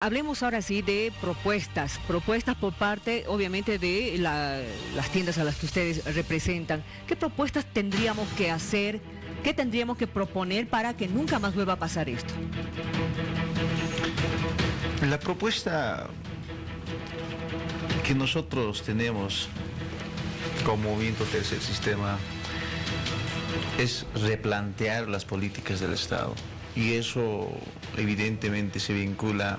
Hablemos ahora sí de propuestas por parte, obviamente, de las tiendas a las que ustedes representan. ¿Qué propuestas tendríamos que hacer, qué tendríamos que proponer para que nunca más vuelva a pasar esto? La propuesta que nosotros tenemos como Movimiento Tercer Sistema es replantear las políticas del Estado. Y eso evidentemente se vincula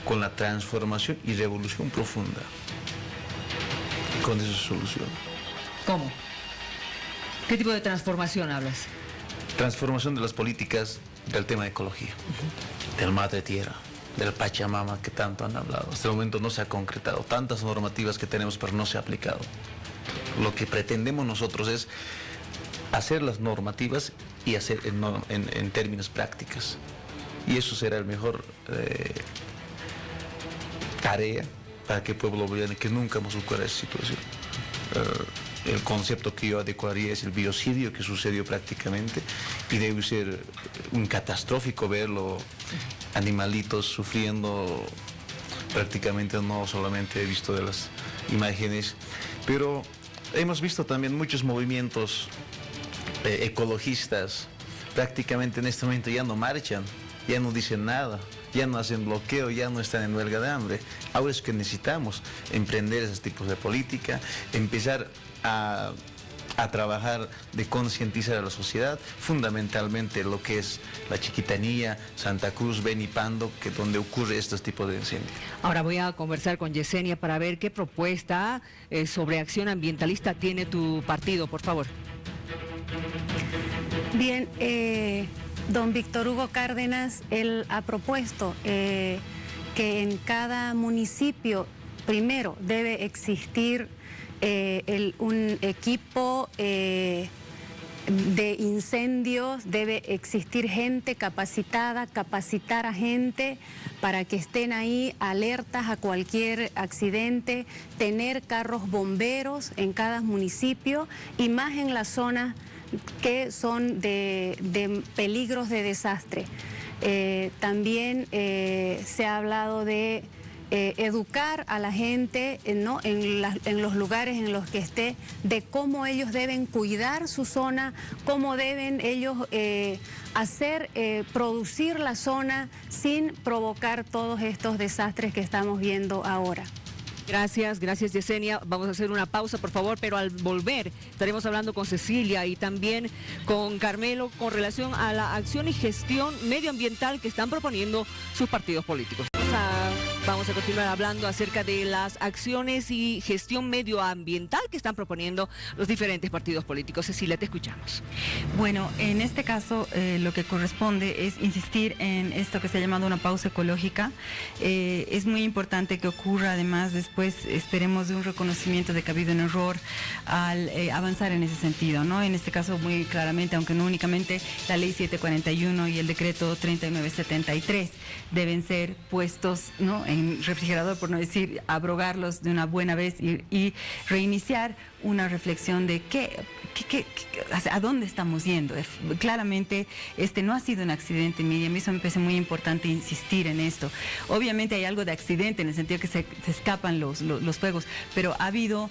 con la transformación y revolución profunda. Con esa solución. ¿Cómo? ¿Qué tipo de transformación hablas? Transformación de las políticas del tema de ecología, del madre tierra, del Pachamama que tanto han hablado. Hasta el momento no se ha concretado. Tantas normativas que tenemos pero no se ha aplicado. Lo que pretendemos nosotros es hacer las normativas y hacer en términos prácticas. Y eso será el mejor tarea para que el pueblo boliviano, que nunca más ocurra esa situación. El concepto que yo adecuaría es el biocidio que sucedió prácticamente y debe ser un catastrófico verlo, animalitos sufriendo prácticamente, no solamente he visto de las imágenes, pero hemos visto también muchos movimientos ecologistas prácticamente en este momento ya no marchan, ya no dicen nada, ya no hacen bloqueo, ya no están en huelga de hambre. Ahora es que necesitamos emprender esos tipos de política, empezar a trabajar de concientizar a la sociedad, fundamentalmente lo que es la Chiquitanía, Santa Cruz, Beni Pando, que donde ocurre estos tipos de incendios. Ahora voy a conversar con Yesenia para ver qué propuesta sobre acción ambientalista tiene tu partido, por favor. Bien, don Víctor Hugo Cárdenas, él ha propuesto que en cada municipio primero debe existir un equipo de incendios, debe existir gente capacitada, capacitar a gente para que estén ahí alertas a cualquier accidente, tener carros bomberos en cada municipio y más en las zonas que son de peligros de desastre. También se ha hablado de educar a la gente, ¿no? en los lugares en los que esté, de cómo ellos deben cuidar su zona, cómo deben ellos producir la zona sin provocar todos estos desastres que estamos viendo ahora. Gracias Yesenia. Vamos a hacer una pausa, por favor, pero al volver estaremos hablando con Cecilia y también con Carmelo con relación a la acción y gestión medioambiental que están proponiendo sus partidos políticos. Vamos a continuar hablando acerca de las acciones y gestión medioambiental que están proponiendo los diferentes partidos políticos. Cecilia, te escuchamos. Bueno, en este caso lo que corresponde es insistir en esto que se ha llamado una pausa ecológica. Es muy importante que ocurra, además, después esperemos de un reconocimiento de que ha habido un error al avanzar en ese sentido, ¿no? En este caso muy claramente, aunque no únicamente, la ley 741 y el decreto 3973 deben ser puestos, ¿no?, en refrigerador, por no decir abrogarlos de una buena vez y reiniciar una reflexión de a dónde estamos yendo. Claramente no ha sido un accidente, Miriam, y eso me parece muy importante insistir en esto. Obviamente hay algo de accidente en el sentido que se escapan los fuegos, pero ha habido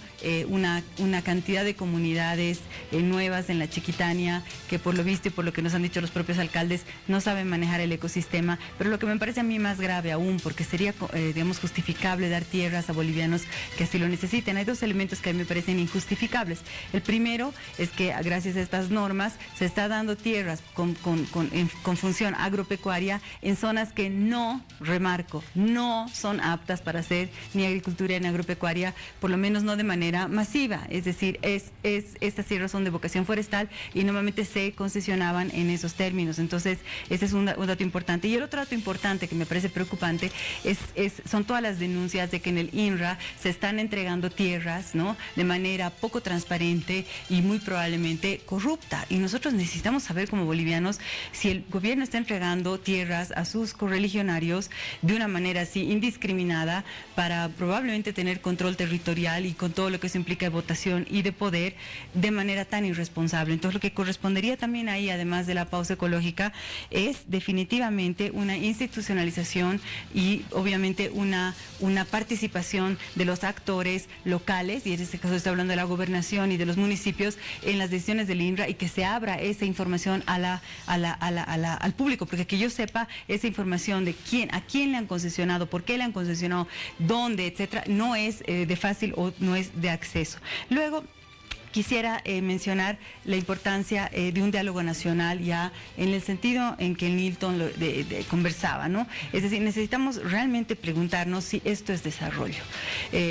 una cantidad de comunidades nuevas en la Chiquitania que, por lo visto y por lo que nos han dicho los propios alcaldes, no saben manejar el ecosistema. Pero lo que me parece a mí más grave aún, porque sería digamos justificable dar tierras a bolivianos que así lo necesiten, hay dos elementos que a mí me parecen injustificables. El primero es que gracias a estas normas se está dando tierras con función agropecuaria en zonas que no son aptas para hacer ni agricultura ni agropecuaria, por lo menos no de manera masiva. Es decir, estas tierras son de vocación forestal y normalmente se concesionaban en esos términos. Entonces, ese es un dato importante. Y el otro dato importante que me parece preocupante es son todas las denuncias de que en el INRA se están entregando tierras, ¿no?, de manera poco transparente y muy probablemente corrupta. Y nosotros necesitamos saber como bolivianos si el gobierno está entregando tierras a sus correligionarios de una manera así indiscriminada para probablemente tener control territorial y con todo lo que eso implica de votación y de poder de manera tan irresponsable. Entonces lo que correspondería también ahí, además de la pausa ecológica, es definitivamente una institucionalización y obviamente una participación de los actores locales, y en este caso estoy hablando de la gobernación y de los municipios, en las decisiones del INRA, y que se abra esa información al público, porque que yo sepa esa información de a quién le han concesionado, por qué le han concesionado, dónde, etcétera, no es de fácil o no es de acceso. Luego, quisiera mencionar la importancia de un diálogo nacional, ya en el sentido en que Nilton conversaba, ¿no? Es decir, necesitamos realmente preguntarnos si esto es desarrollo.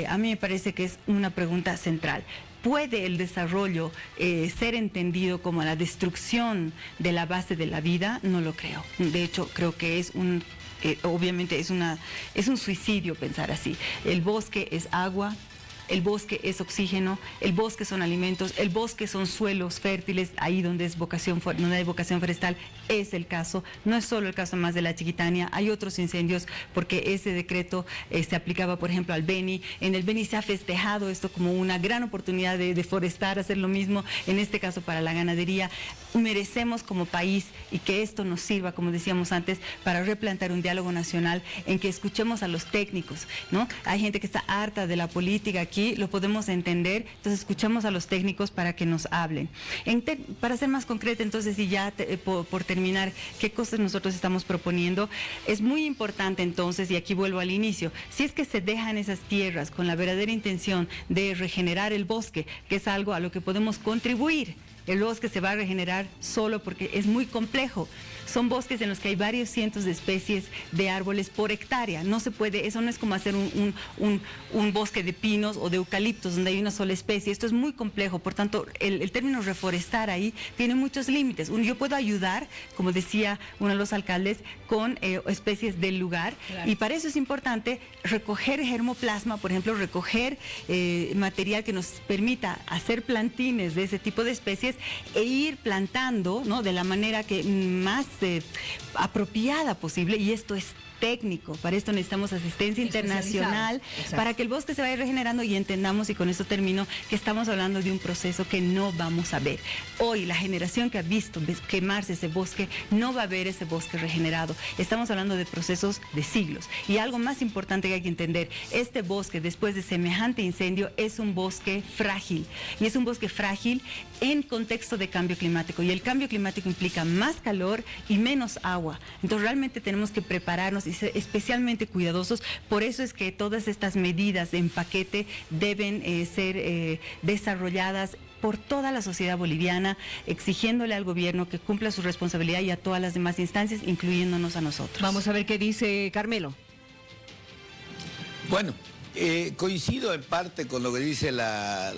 A mí me parece que es una pregunta central. ¿Puede el desarrollo ser entendido como la destrucción de la base de la vida? No lo creo. De hecho, creo que es obviamente es un suicidio pensar así. El bosque es agua, el bosque es oxígeno, el bosque son alimentos, el bosque son suelos fértiles, ahí donde hay vocación forestal es el caso. No es solo el caso más de la Chiquitania, hay otros incendios, porque ese decreto se aplicaba, por ejemplo, al Beni. En el Beni se ha festejado esto como una gran oportunidad de deforestar, hacer lo mismo, en este caso para la ganadería. Merecemos como país, y que esto nos sirva, como decíamos antes, para replantear un diálogo nacional en que escuchemos a los técnicos, ¿no? Hay gente que está harta de la política aquí, lo podemos entender, entonces escuchemos a los técnicos para que nos hablen. Para ser más concreta, entonces, y ya por terminar, ¿qué cosas nosotros estamos proponiendo? Es muy importante entonces, y aquí vuelvo al inicio, si es que se dejan esas tierras con la verdadera intención de regenerar el bosque, que es algo a lo que podemos contribuir. El bosque se va a regenerar solo porque es muy complejo. Son bosques en los que hay varios cientos de especies de árboles por hectárea. No se puede, eso no es como hacer un bosque de pinos o de eucaliptos donde hay una sola especie. Esto es muy complejo, por tanto, el término reforestar ahí tiene muchos límites. Yo puedo ayudar, como decía uno de los alcaldes, con especies del lugar, claro. Y para eso es importante recoger germoplasma, por ejemplo, recoger material que nos permita hacer plantines de ese tipo de especies e ir plantando, ¿no?, de la manera que más apropiada posible, y esto es técnico. Para esto necesitamos asistencia internacional para que el bosque se vaya regenerando, y entendamos, y con esto termino, que estamos hablando de un proceso que no vamos a ver. Hoy la generación que ha visto quemarse ese bosque no va a ver ese bosque regenerado. Estamos hablando de procesos de siglos. Y algo más importante que hay que entender, este bosque después de semejante incendio es un bosque frágil, y es un bosque frágil en contexto de cambio climático, y el cambio climático implica más calor y menos agua. Entonces realmente tenemos que prepararnos y ser especialmente cuidadosos. Por eso es que todas estas medidas en paquete deben ser desarrolladas por toda la sociedad boliviana, exigiéndole al gobierno que cumpla su responsabilidad y a todas las demás instancias, incluyéndonos a nosotros. Vamos a ver qué dice Carmelo. Bueno, coincido en parte con lo que dice la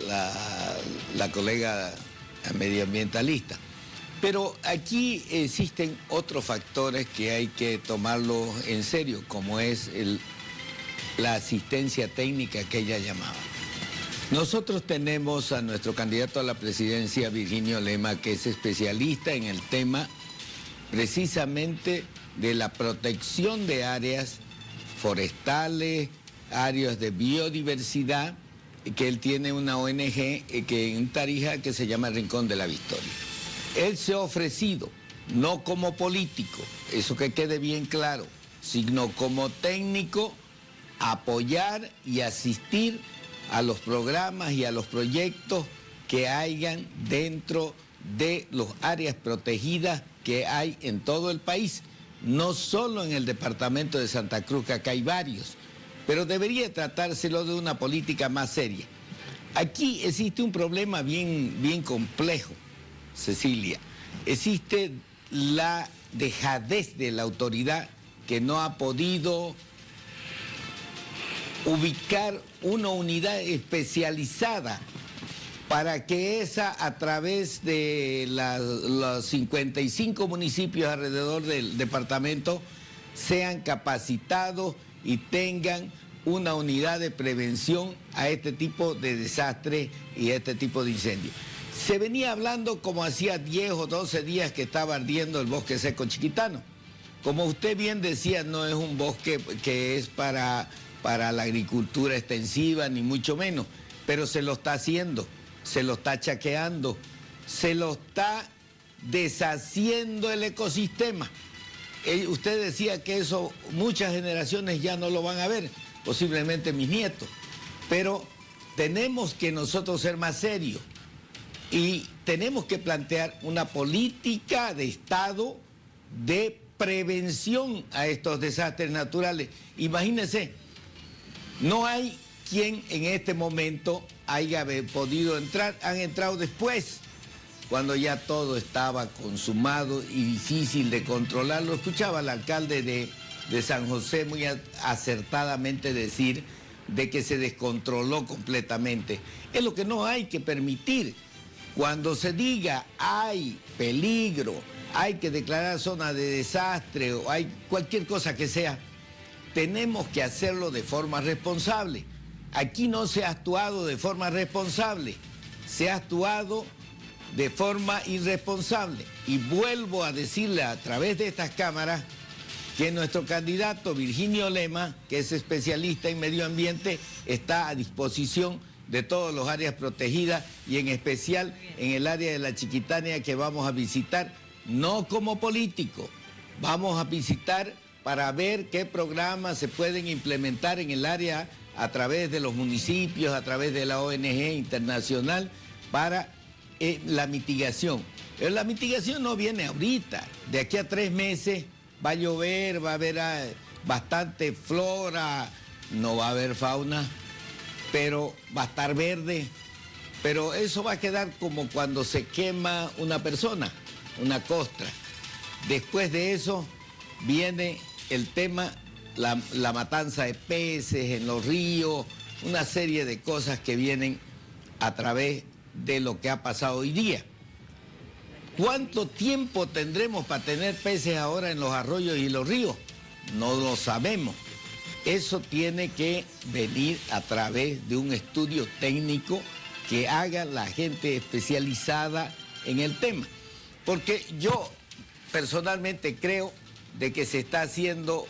colega medioambientalista. Pero aquí existen otros factores que hay que tomarlos en serio, como es la asistencia técnica que ella llamaba. Nosotros tenemos a nuestro candidato a la presidencia, Virginio Lema, que es especialista en el tema precisamente de la protección de áreas forestales, áreas de biodiversidad, que él tiene una ONG en Tarija que se llama Rincón de la Victoria. Él se ha ofrecido, no como político, eso que quede bien claro, sino como técnico, apoyar y asistir a los programas y a los proyectos que hayan dentro de las áreas protegidas que hay en todo el país, no solo en el departamento de Santa Cruz, que acá hay varios, pero debería tratárselo de una política más seria. Aquí existe un problema bien complejo, Cecilia. Existe la dejadez de la autoridad, que no ha podido ubicar una unidad especializada para que esa, a través de los 55 municipios alrededor del departamento, sean capacitados y tengan una unidad de prevención a este tipo de desastres y a este tipo de incendios. Se venía hablando como hacía 10 o 12 días que estaba ardiendo el bosque seco chiquitano. Como usted bien decía, no es un bosque que es para la agricultura extensiva, ni mucho menos, pero se lo está haciendo, se lo está chaqueando, se lo está deshaciendo el ecosistema. Usted decía que eso muchas generaciones ya no lo van a ver, posiblemente mis nietos, pero tenemos que nosotros ser más serios y tenemos que plantear una política de Estado de prevención a estos desastres naturales. Imagínense, no hay quien en este momento haya podido entrar, han entrado después, cuando ya todo estaba consumado y difícil de controlarlo. Escuchaba al alcalde de San José muy acertadamente decir de que se descontroló completamente. Es lo que no hay que permitir. Cuando se diga hay peligro, hay que declarar zona de desastre o hay cualquier cosa que sea, tenemos que hacerlo de forma responsable. Aquí no se ha actuado de forma responsable, se ha actuado de forma irresponsable. Y vuelvo a decirle a través de estas cámaras que nuestro candidato Virginio Lema, que es especialista en medio ambiente, está a disposición de todas las áreas protegidas y en especial en el área de la Chiquitania que vamos a visitar, no como político, vamos a visitar para ver qué programas se pueden implementar en el área a través de los municipios, a través de la ONG internacional para la mitigación. Pero la mitigación no viene ahorita, de aquí a 3 meses va a llover, va a haber bastante flora, no va a haber fauna, pero va a estar verde, pero eso va a quedar como cuando se quema una persona, una costra. Después de eso viene el tema, la matanza de peces en los ríos, una serie de cosas que vienen a través de lo que ha pasado hoy día. ¿Cuánto tiempo tendremos para tener peces ahora en los arroyos y los ríos? No lo sabemos. Eso tiene que venir a través de un estudio técnico que haga la gente especializada en el tema. Porque yo personalmente creo de que se está haciendo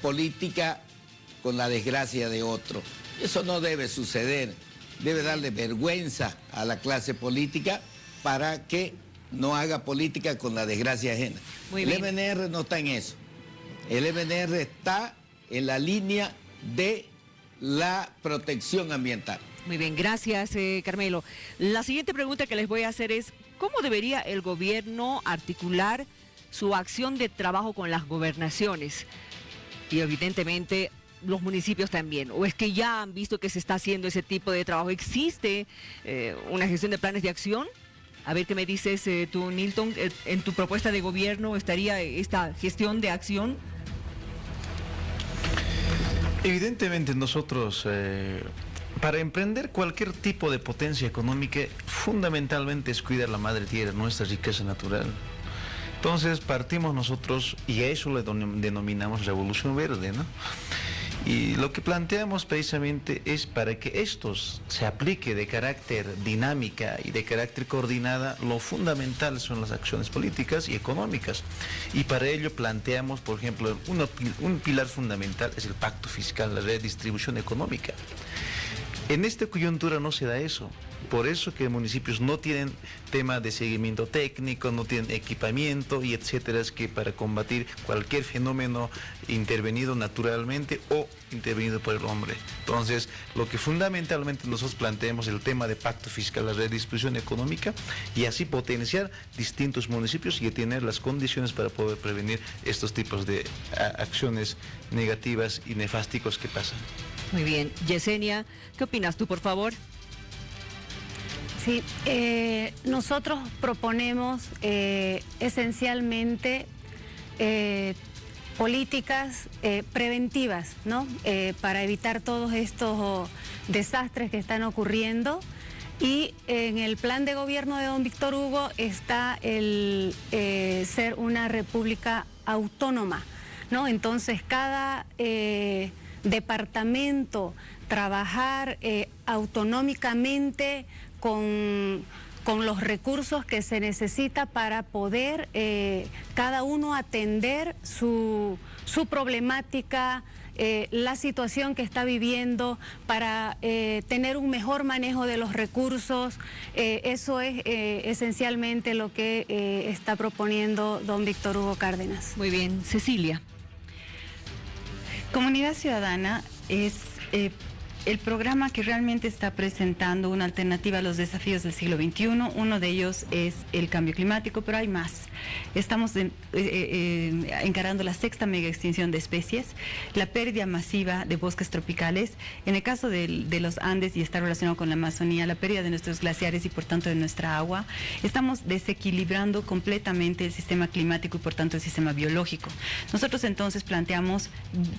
política con la desgracia de otro. Eso no debe suceder. Debe darle vergüenza a la clase política para que no haga política con la desgracia ajena. El MNR no está en eso. El MNR está en la línea de la protección ambiental. Muy bien, gracias Carmelo. La siguiente pregunta que les voy a hacer es, ¿cómo debería el gobierno articular su acción de trabajo con las gobernaciones? Y evidentemente los municipios también. ¿O es que ya han visto que se está haciendo ese tipo de trabajo? ¿Existe una gestión de planes de acción? A ver qué me dices tú, Nilton, ¿en tu propuesta de gobierno estaría esta gestión de acción? Evidentemente nosotros, para emprender cualquier tipo de potencia económica, fundamentalmente es cuidar la madre tierra, nuestra riqueza natural. Entonces partimos nosotros, y a eso le denominamos revolución verde, ¿no? Y lo que planteamos precisamente es para que esto se aplique de carácter dinámica y de carácter coordinada, lo fundamental son las acciones políticas y económicas. Y para ello planteamos, por ejemplo, un pilar fundamental es el pacto fiscal, la redistribución económica. En esta coyuntura no se da eso. Por eso que municipios no tienen tema de seguimiento técnico, no tienen equipamiento y etcétera, es que para combatir cualquier fenómeno intervenido naturalmente o intervenido por el hombre. Entonces, lo que fundamentalmente nosotros planteamos es el tema de pacto fiscal, la redistribución económica y así potenciar distintos municipios y tener las condiciones para poder prevenir estos tipos de acciones negativas y nefásticos que pasan. Muy bien. Yesenia, ¿qué opinas tú, por favor? Sí, nosotros proponemos esencialmente políticas preventivas, ¿no? Para evitar todos estos desastres que están ocurriendo. Y en el plan de gobierno de don Víctor Hugo está el ser una república autónoma. ¿no? Entonces, cada departamento trabajar autonómicamente con los recursos que se necesita para poder cada uno atender su problemática, la situación que está viviendo, para tener un mejor manejo de los recursos. Eso es esencialmente lo que está proponiendo don Víctor Hugo Cárdenas. Muy bien, Cecilia. Comunidad Ciudadana es el programa que realmente está presentando una alternativa a los desafíos del siglo XXI. Uno de ellos es el cambio climático, pero hay más. Estamos encarando la 6ª mega extinción de especies, la pérdida masiva de bosques tropicales. En el caso de los Andes, y está relacionado con la Amazonía, la pérdida de nuestros glaciares y por tanto de nuestra agua. Estamos desequilibrando completamente el sistema climático y por tanto el sistema biológico. Nosotros entonces planteamos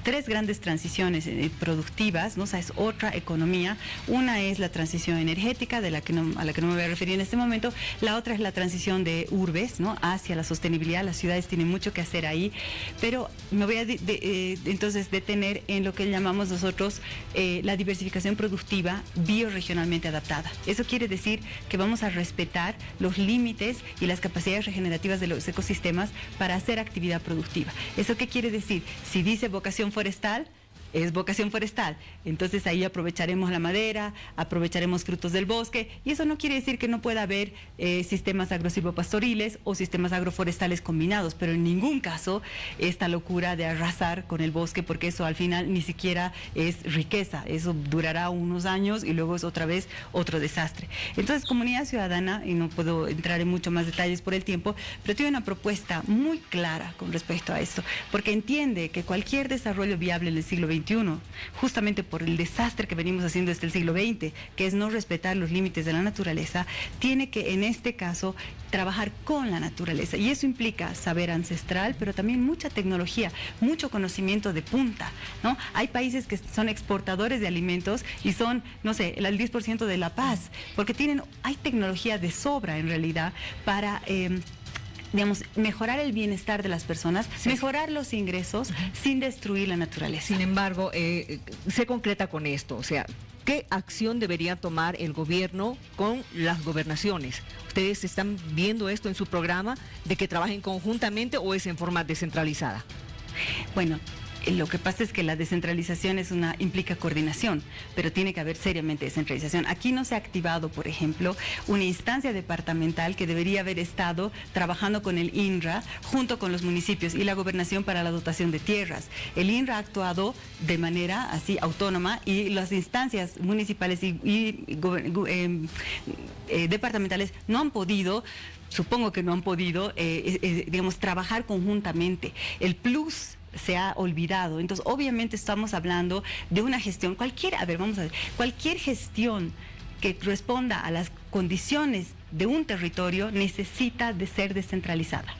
3 grandes transiciones productivas, ¿no? O sea, es otra economía. Una es la transición energética, a la que no me voy a referir en este momento. La otra es la transición de urbes, ¿no? Hacia la sostenibilidad. Las ciudades tienen mucho que hacer ahí, pero me voy a entonces detener en lo que llamamos nosotros la diversificación productiva bioregionalmente adaptada. Eso quiere decir que vamos a respetar los límites y las capacidades regenerativas de los ecosistemas para hacer actividad productiva. ¿Eso qué quiere decir? Si dice vocación forestal, es vocación forestal, entonces ahí aprovecharemos la madera, aprovecharemos frutos del bosque, y eso no quiere decir que no pueda haber sistemas agrosilvopastoriles o sistemas agroforestales combinados, pero en ningún caso esta locura de arrasar con el bosque, porque eso al final ni siquiera es riqueza, eso durará unos años y luego es otra vez otro desastre. Entonces, Comunidad Ciudadana, y no puedo entrar en mucho más detalles por el tiempo, pero tiene una propuesta muy clara con respecto a esto, porque entiende que cualquier desarrollo viable en el siglo XXI, justamente por el desastre que venimos haciendo desde el siglo XX, que es no respetar los límites de la naturaleza, tiene que en este caso trabajar con la naturaleza, y eso implica saber ancestral, pero también mucha tecnología, mucho conocimiento de punta, ¿no? Hay países que son exportadores de alimentos y son, no sé, el 10% de la paz, porque hay tecnología de sobra en realidad para digamos, mejorar el bienestar de las personas, sí, mejorar los ingresos sin destruir la naturaleza. Sin embargo, se concreta con esto, o sea, ¿qué acción debería tomar el gobierno con las gobernaciones? ¿Ustedes están viendo esto en su programa, de que trabajen conjuntamente, o es en forma descentralizada? Bueno, lo que pasa es que la descentralización implica coordinación, pero tiene que haber seriamente descentralización. Aquí no se ha activado, por ejemplo, una instancia departamental que debería haber estado trabajando con el INRA junto con los municipios y la gobernación para la dotación de tierras. El INRA ha actuado de manera así autónoma, y las instancias municipales y departamentales no han podido, supongo que no han podido, digamos, trabajar conjuntamente. El plus se ha olvidado. Entonces, obviamente estamos hablando de una gestión, cualquier gestión que responda a las condiciones de un territorio necesita de ser descentralizada.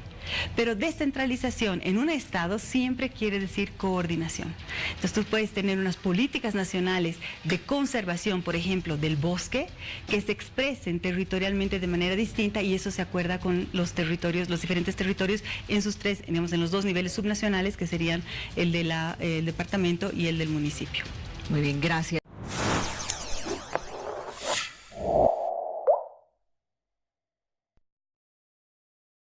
Pero descentralización en un estado siempre quiere decir coordinación. Entonces tú puedes tener unas políticas nacionales de conservación, por ejemplo, del bosque, que se expresen territorialmente de manera distinta, y eso se acuerda con los territorios, los diferentes territorios en sus en los 2 niveles subnacionales, que serían el del departamento y el del municipio. Muy bien, gracias.